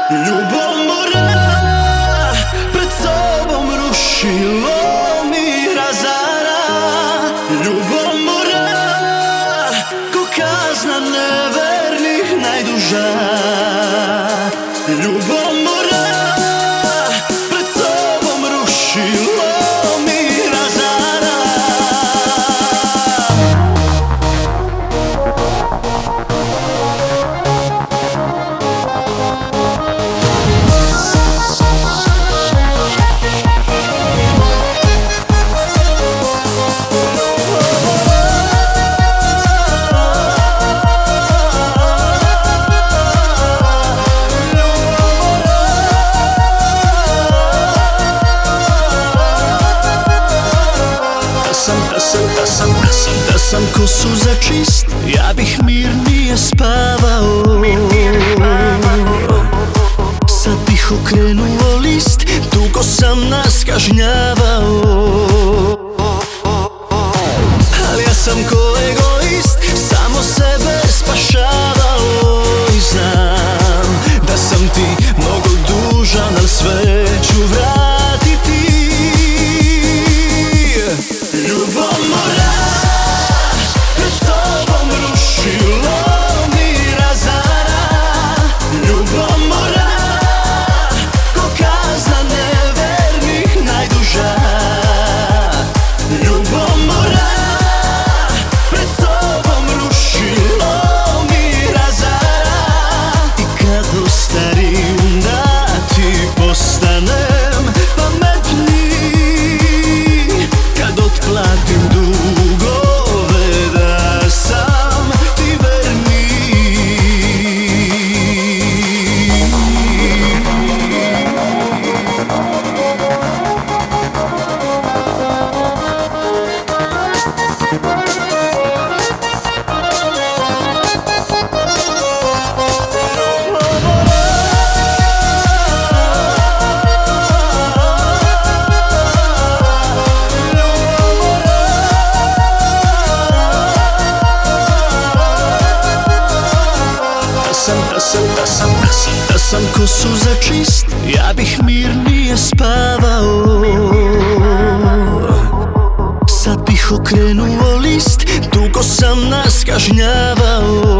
Ljubomora pred sobom rušilo mi razara. Ljubomora ko kazna nevernih najduža. Ljubomora pred sobom rušilo mi razara. Da sam ko suza čist, ja bih mirnije spavao. Sad bih okrenuo list, dugo sam nas kažnjavao. Ali ja sam ko egoist, samo sebe spašavao. I znam da sam ti mnogo dužan, al sve ću vratiti. Ljubomora pred sobom rušilo mi razara. Ljubomora ko kazna nevernih najduža. Ljubomora pred sobom rušilo mi razara. I kad ostarim da ti postanem pametniji, kad otplatim dugove da sam ti verniji. Da sam ko suza čist, ja bih mirnije spavao. Sad bih okrenuo list, dugo sam nas kažnjavao.